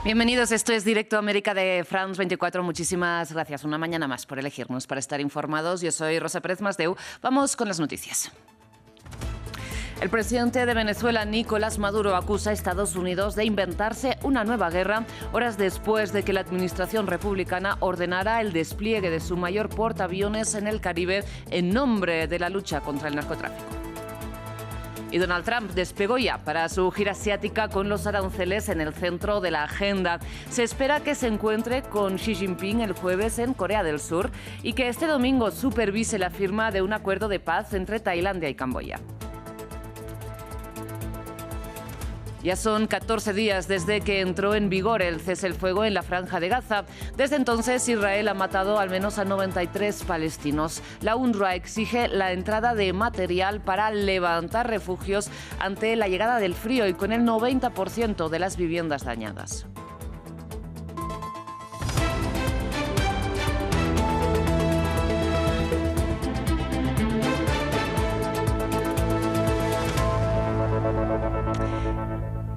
Bienvenidos, esto es Directo América de France 24. Muchísimas gracias una mañana más por elegirnos para estar informados. Yo soy Rosa Pérez Masdeu. Vamos con las noticias. El presidente de Venezuela, Nicolás Maduro, acusa a Estados Unidos de inventarse una nueva guerra horas después de que la administración republicana ordenara el despliegue de su mayor portaaviones en el Caribe en nombre de la lucha contra el narcotráfico. Y Donald Trump despegó ya para su gira asiática con los aranceles en el centro de la agenda. Se espera que se encuentre con Xi Jinping el jueves en Corea del Sur y que este domingo supervise la firma de un acuerdo de paz entre Tailandia y Camboya. Ya son 14 días desde que entró en vigor el cese el fuego en la Franja de Gaza. Desde entonces, Israel ha matado al menos a 93 palestinos. La UNRWA exige la entrada de material para levantar refugios ante la llegada del frío y con el 90% de las viviendas dañadas.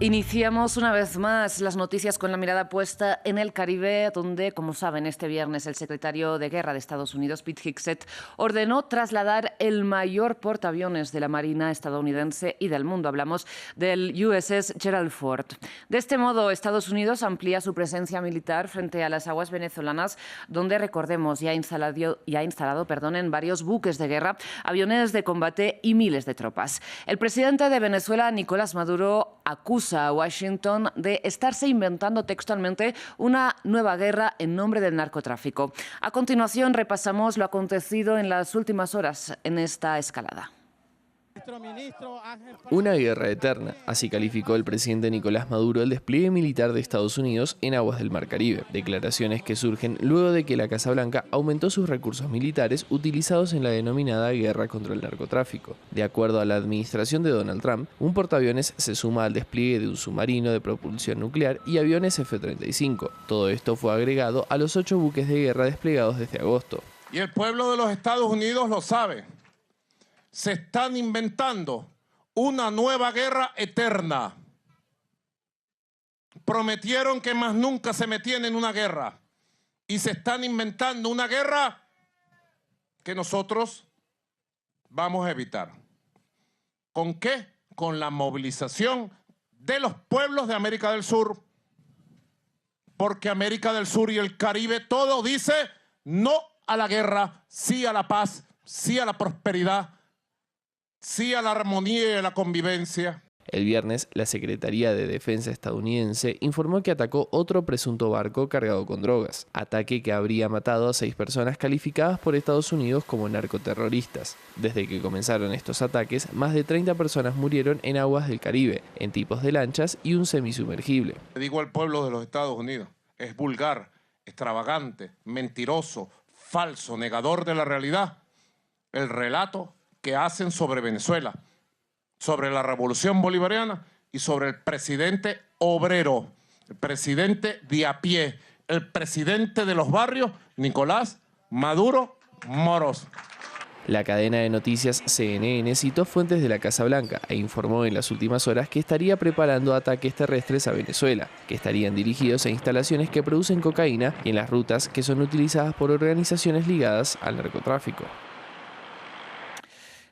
Iniciamos una vez más las noticias con la mirada puesta en el Caribe, donde, como saben, este viernes el secretario de Guerra de Estados Unidos, Pete Hegseth, ordenó trasladar el mayor portaaviones de la Marina estadounidense y del mundo. Hablamos del USS Gerald Ford. De este modo, Estados Unidos amplía su presencia militar frente a las aguas venezolanas, donde, recordemos, ya ha instalado en varios buques de guerra, aviones de combate y miles de tropas. El presidente de Venezuela, Nicolás Maduro, acusa a Washington de estarse inventando textualmente una nueva guerra en nombre del narcotráfico. A continuación repasamos lo acontecido en las últimas horas en esta escalada. Una guerra eterna, así calificó el presidente Nicolás Maduro el despliegue militar de Estados Unidos en aguas del Mar Caribe. Declaraciones que surgen luego de que la Casa Blanca aumentó sus recursos militares utilizados en la denominada guerra contra el narcotráfico. De acuerdo a la administración de Donald Trump, un portaaviones se suma al despliegue de un submarino de propulsión nuclear y aviones F-35. Todo esto fue agregado a los 8 buques de guerra desplegados desde agosto. Y el pueblo de los Estados Unidos lo sabe. Se están inventando una nueva guerra eterna. Prometieron que más nunca se metían en una guerra. Y se están inventando una guerra que nosotros vamos a evitar. ¿Con qué? Con la movilización de los pueblos de América del Sur. Porque América del Sur y el Caribe todo dice no a la guerra, sí a la paz, sí a la prosperidad, sí a la armonía y a la convivencia. El viernes, la Secretaría de Defensa estadounidense informó que atacó otro presunto barco cargado con drogas, ataque que habría matado a 6 personas calificadas por Estados Unidos como narcoterroristas. Desde que comenzaron estos ataques, más de 30 personas murieron en aguas del Caribe, en tipos de lanchas y un semisumergible. Le digo al pueblo de los Estados Unidos, es vulgar, extravagante, mentiroso, falso, negador de la realidad, el relato que hacen sobre Venezuela, sobre la revolución bolivariana y sobre el presidente obrero, el presidente de a pie, el presidente de los barrios, Nicolás Maduro Moros. La cadena de noticias CNN citó fuentes de la Casa Blanca e informó en las últimas horas que estaría preparando ataques terrestres a Venezuela, que estarían dirigidos a instalaciones que producen cocaína y en las rutas que son utilizadas por organizaciones ligadas al narcotráfico.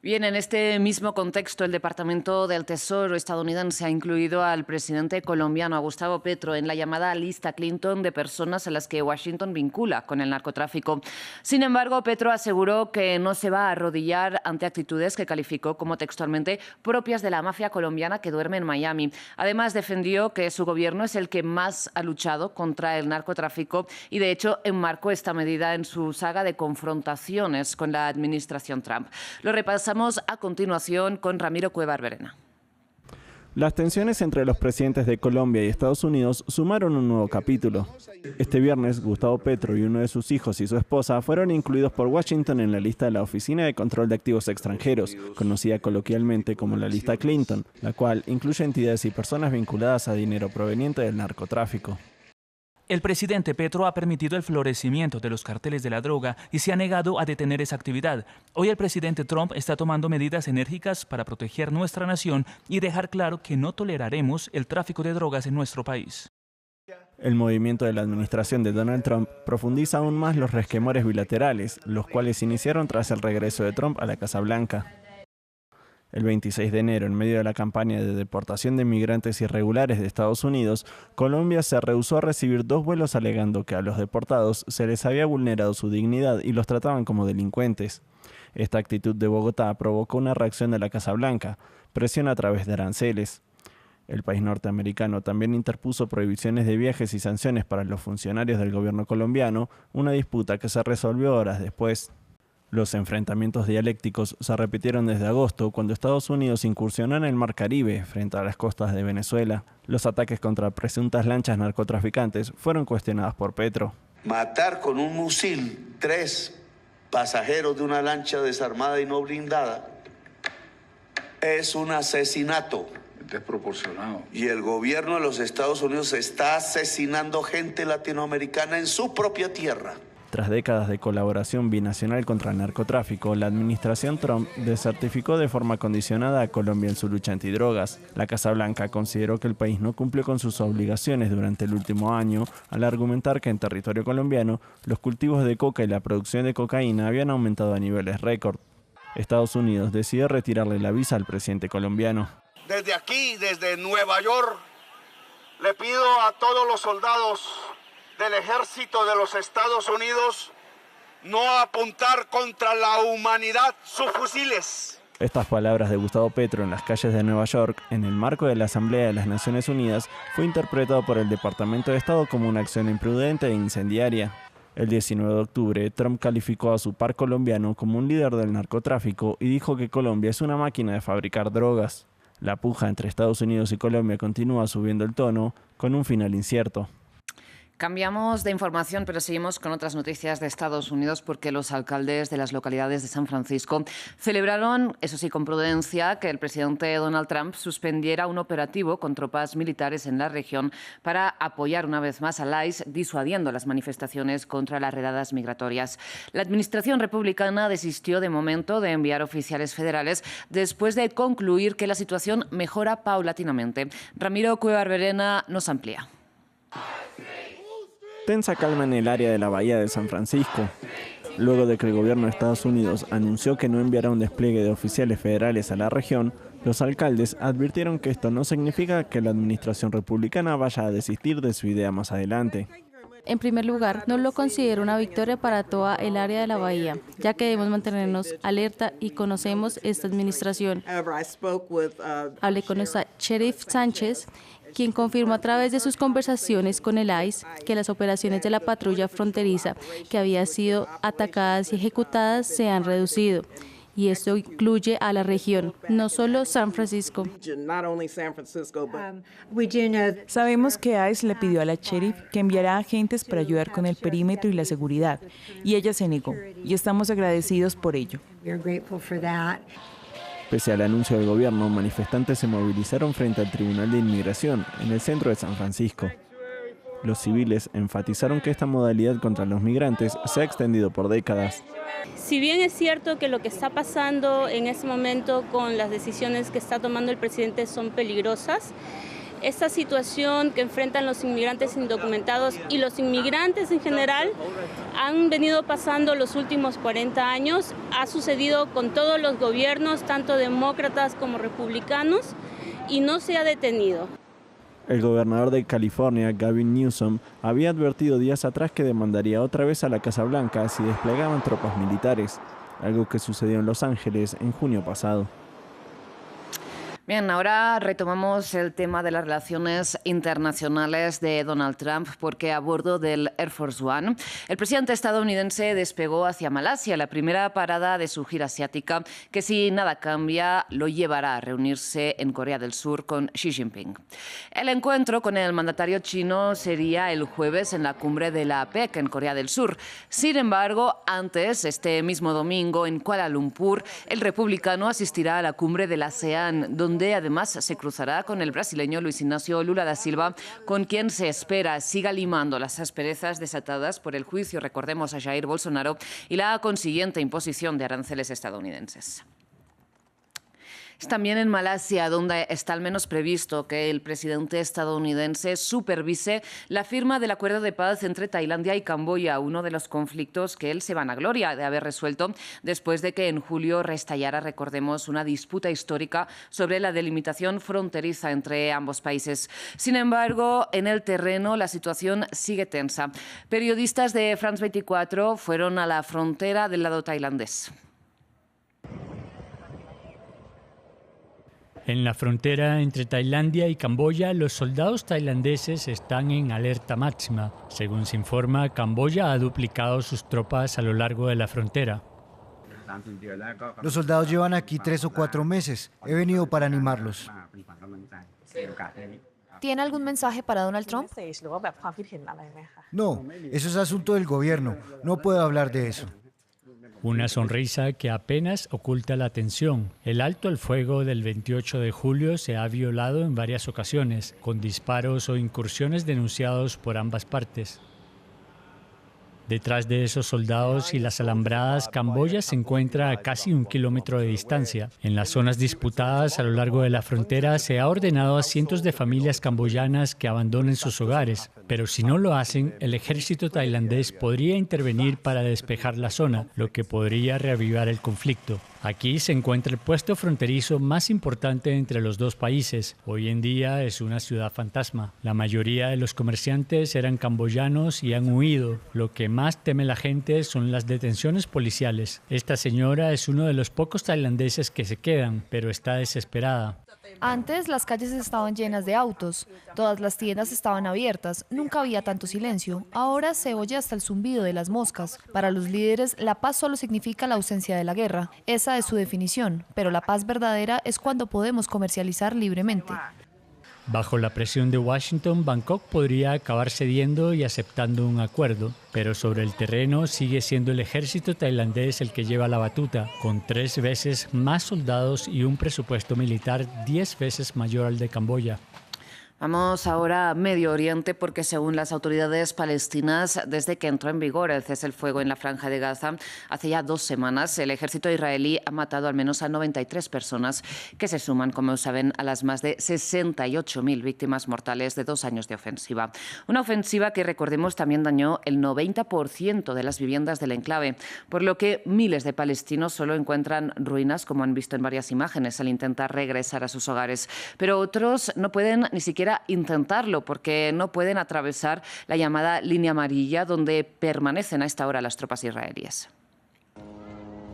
Bien, en este mismo contexto, el Departamento del Tesoro estadounidense ha incluido al presidente colombiano, a Gustavo Petro, en la llamada lista Clinton de personas a las que Washington vincula con el narcotráfico. Sin embargo, Petro aseguró que no se va a arrodillar ante actitudes que calificó como textualmente propias de la mafia colombiana que duerme en Miami. Además, defendió que su gobierno es el que más ha luchado contra el narcotráfico y, de hecho, enmarcó esta medida en su saga de confrontaciones con la administración Trump. Lo repasamos a continuación con Ramiro Cueva Verena. Las tensiones entre los presidentes de Colombia y Estados Unidos sumaron un nuevo capítulo. Este viernes, Gustavo Petro y uno de sus hijos y su esposa fueron incluidos por Washington en la lista de la Oficina de Control de Activos Extranjeros, conocida coloquialmente como la lista Clinton, la cual incluye entidades y personas vinculadas a dinero proveniente del narcotráfico. El presidente Petro ha permitido el florecimiento de los carteles de la droga y se ha negado a detener esa actividad. Hoy el presidente Trump está tomando medidas enérgicas para proteger nuestra nación y dejar claro que no toleraremos el tráfico de drogas en nuestro país. El movimiento de la administración de Donald Trump profundiza aún más los resquemores bilaterales, los cuales iniciaron tras el regreso de Trump a la Casa Blanca. El 26 de enero, en medio de la campaña de deportación de migrantes irregulares de Estados Unidos, Colombia se rehusó a recibir 2 vuelos alegando que a los deportados se les había vulnerado su dignidad y los trataban como delincuentes. Esta actitud de Bogotá provocó una reacción de la Casa Blanca, presión a través de aranceles. El país norteamericano también interpuso prohibiciones de viajes y sanciones para los funcionarios del gobierno colombiano, una disputa que se resolvió horas después. Los enfrentamientos dialécticos se repitieron desde agosto, cuando Estados Unidos incursionó en el Mar Caribe, frente a las costas de Venezuela. Los ataques contra presuntas lanchas narcotraficantes fueron cuestionados por Petro. Matar con un fusil 3 pasajeros de una lancha desarmada y no blindada es un asesinato. Desproporcionado. Y el gobierno de los Estados Unidos está asesinando gente latinoamericana en su propia tierra. Tras décadas de colaboración binacional contra el narcotráfico, la administración Trump desertificó de forma condicionada a Colombia en su lucha antidrogas. La Casa Blanca consideró que el país no cumplió con sus obligaciones durante el último año, al argumentar que en territorio colombiano los cultivos de coca y la producción de cocaína habían aumentado a niveles récord. Estados Unidos decidió retirarle la visa al presidente colombiano. Desde aquí, desde Nueva York, le pido a todos los soldados del ejército de los Estados Unidos no apuntar contra la humanidad sus fusiles. Estas palabras de Gustavo Petro en las calles de Nueva York, en el marco de la Asamblea de las Naciones Unidas, fue interpretado por el Departamento de Estado como una acción imprudente e incendiaria. El 19 de octubre, Trump calificó a su par colombiano como un líder del narcotráfico y dijo que Colombia es una máquina de fabricar drogas. La puja entre Estados Unidos y Colombia continúa subiendo el tono, con un final incierto. Cambiamos de información, pero seguimos con otras noticias de Estados Unidos, porque los alcaldes de las localidades de San Francisco celebraron, eso sí con prudencia, que el presidente Donald Trump suspendiera un operativo con tropas militares en la región para apoyar una vez más al ICE, disuadiendo las manifestaciones contra las redadas migratorias. La administración republicana desistió de momento de enviar oficiales federales después de concluir que la situación mejora paulatinamente. Ramiro Cuellar Verena nos amplía. Tensa calma en el área de la Bahía de San Francisco, luego de que el gobierno de Estados Unidos anunció que no enviará un despliegue de oficiales federales a la región. Los alcaldes advirtieron que esto no significa que la administración republicana vaya a desistir de su idea más adelante. En primer lugar, no lo considero una victoria para toda el área de la bahía, ya que debemos mantenernos alerta y conocemos esta administración. Hablé con nuestra sheriff Sánchez, quien confirmó a través de sus conversaciones con el ICE que las operaciones de la patrulla fronteriza que había sido atacadas y ejecutadas se han reducido. Y esto incluye a la región, no solo San Francisco. Sabemos que ICE le pidió a la sheriff que enviara agentes para ayudar con el perímetro y la seguridad, y ella se negó, y estamos agradecidos por ello. Pese al anuncio del gobierno, manifestantes se movilizaron frente al Tribunal de Inmigración, en el centro de San Francisco. Los civiles enfatizaron que esta modalidad contra los migrantes se ha extendido por décadas. Si bien es cierto que lo que está pasando en este momento con las decisiones que está tomando el presidente son peligrosas, esta situación que enfrentan los inmigrantes indocumentados y los inmigrantes en general han venido pasando los últimos 40 años, ha sucedido con todos los gobiernos, tanto demócratas como republicanos, y no se ha detenido. El gobernador de California, Gavin Newsom, había advertido días atrás que demandaría otra vez a la Casa Blanca si desplegaban tropas militares, algo que sucedió en Los Ángeles en junio pasado. Bien, ahora retomamos el tema de las relaciones internacionales de Donald Trump, porque a bordo del Air Force One, el presidente estadounidense despegó hacia Malasia, la primera parada de su gira asiática, que si nada cambia lo llevará a reunirse en Corea del Sur con Xi Jinping. El encuentro con el mandatario chino sería el jueves en la cumbre de la APEC en Corea del Sur. Sin embargo, antes, este mismo domingo en Kuala Lumpur, el republicano asistirá a la cumbre de la ASEAN, donde además se cruzará con el brasileño Luis Ignacio Lula da Silva, con quien se espera siga limando las asperezas desatadas por el juicio, recordemos, a Jair Bolsonaro y la consiguiente imposición de aranceles estadounidenses. Es también en Malasia, donde está al menos previsto que el presidente estadounidense supervise la firma del acuerdo de paz entre Tailandia y Camboya, uno de los conflictos que él se vanagloria de haber resuelto después de que en julio restallara, recordemos, una disputa histórica sobre la delimitación fronteriza entre ambos países. Sin embargo, en el terreno la situación sigue tensa. Periodistas de France 24 fueron a la frontera del lado tailandés. En la frontera entre Tailandia y Camboya, los soldados tailandeses están en alerta máxima. Según se informa, Camboya ha duplicado sus tropas a lo largo de la frontera. Los soldados llevan aquí 3 o 4 meses. He venido para animarlos. ¿Tiene algún mensaje para Donald Trump? No, eso es asunto del gobierno. No puedo hablar de eso. Una sonrisa que apenas oculta la tensión. El alto al fuego del 28 de julio se ha violado en varias ocasiones, con disparos o incursiones denunciados por ambas partes. Detrás de esos soldados y las alambradas, Camboya se encuentra a casi 1 kilómetro de distancia. En las zonas disputadas a lo largo de la frontera se ha ordenado a cientos de familias camboyanas que abandonen sus hogares, pero si no lo hacen, el ejército tailandés podría intervenir para despejar la zona, lo que podría reavivar el conflicto. Aquí se encuentra el puesto fronterizo más importante entre los dos países. Hoy en día es una ciudad fantasma. La mayoría de los comerciantes eran camboyanos y han huido. Lo que más teme la gente son las detenciones policiales. Esta señora es uno de los pocos tailandeses que se quedan, pero está desesperada. Antes las calles estaban llenas de autos, todas las tiendas estaban abiertas, nunca había tanto silencio. Ahora se oye hasta el zumbido de las moscas. Para los líderes, la paz solo significa la ausencia de la guerra. Esa es su definición, pero la paz verdadera es cuando podemos comercializar libremente. Bajo la presión de Washington, Bangkok podría acabar cediendo y aceptando un acuerdo, pero sobre el terreno sigue siendo el ejército tailandés el que lleva la batuta, con 3 veces más soldados y un presupuesto militar 10 veces mayor al de Camboya. Vamos ahora a Medio Oriente porque según las autoridades palestinas, desde que entró en vigor el cese el fuego en la Franja de Gaza, hace ya 2 semanas, el ejército israelí ha matado al menos a 93 personas que se suman, como saben, a las más de 68.000 víctimas mortales de 2 años de ofensiva. Una ofensiva que, recordemos, también dañó el 90% de las viviendas del enclave, por lo que miles de palestinos solo encuentran ruinas, como han visto en varias imágenes, al intentar regresar a sus hogares. Pero otros no pueden ni siquiera intentarlo porque no pueden atravesar la llamada línea amarilla donde permanecen a esta hora las tropas israelíes.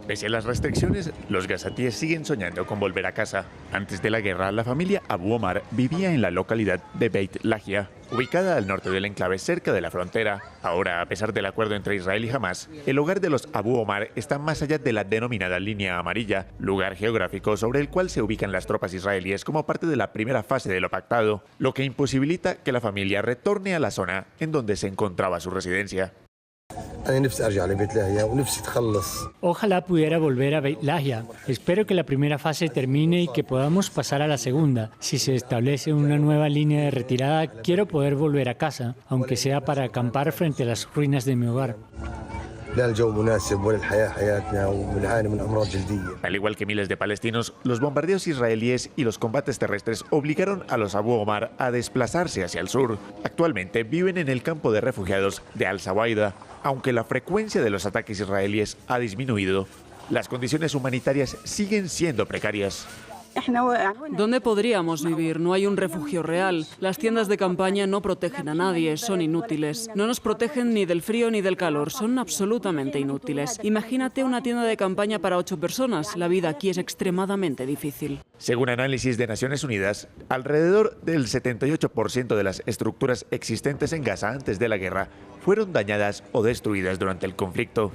Pese a las restricciones, los gazatíes siguen soñando con volver a casa. Antes de la guerra, la familia Abu Omar vivía en la localidad de Beit Lahia, ubicada al norte del enclave cerca de la frontera. Ahora, a pesar del acuerdo entre Israel y Hamás, el hogar de los Abu Omar está más allá de la denominada línea amarilla, lugar geográfico sobre el cual se ubican las tropas israelíes como parte de la primera fase de lo pactado, lo que imposibilita que la familia retorne a la zona en donde se encontraba su residencia. Ojalá pudiera volver a Beit Lahia. Espero que la primera fase termine y que podamos pasar a la segunda. Si se establece una nueva línea de retirada, quiero poder volver a casa, aunque sea para acampar frente a las ruinas de mi hogar. Al igual que miles de palestinos, los bombardeos israelíes y los combates terrestres obligaron a los Abu Omar a desplazarse hacia el sur. Actualmente viven en el campo de refugiados de Al-Zawaida. Aunque la frecuencia de los ataques israelíes ha disminuido, las condiciones humanitarias siguen siendo precarias. ¿Dónde podríamos vivir? No hay un refugio real. Las tiendas de campaña no protegen a nadie, son inútiles. No nos protegen ni del frío ni del calor, son absolutamente inútiles. Imagínate una tienda de campaña para 8 personas. La vida aquí es extremadamente difícil. Según análisis de Naciones Unidas, alrededor del 78% de las estructuras existentes en Gaza antes de la guerra fueron dañadas o destruidas durante el conflicto.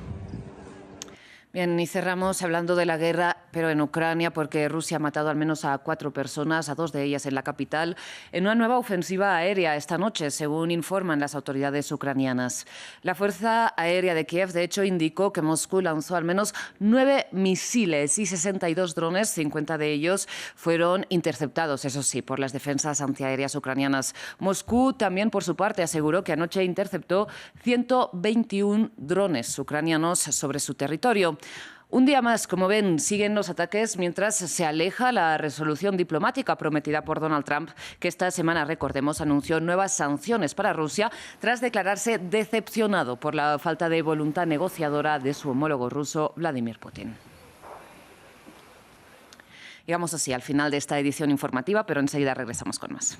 Bien, y cerramos hablando de la guerra, pero en Ucrania, porque Rusia ha matado al menos a 4 personas, a 2 de ellas en la capital, en una nueva ofensiva aérea esta noche, según informan las autoridades ucranianas. La Fuerza Aérea de Kiev, de hecho, indicó que Moscú lanzó al menos 9 misiles y 62 drones, 50 de ellos fueron interceptados, eso sí, por las defensas antiaéreas ucranianas. Moscú también, por su parte, aseguró que anoche interceptó 121 drones ucranianos sobre su territorio. Un día más, como ven, siguen los ataques mientras se aleja la resolución diplomática prometida por Donald Trump, que esta semana, recordemos, anunció nuevas sanciones para Rusia tras declararse decepcionado por la falta de voluntad negociadora de su homólogo ruso, Vladimir Putin. Llegamos así al final de esta edición informativa, pero enseguida regresamos con más.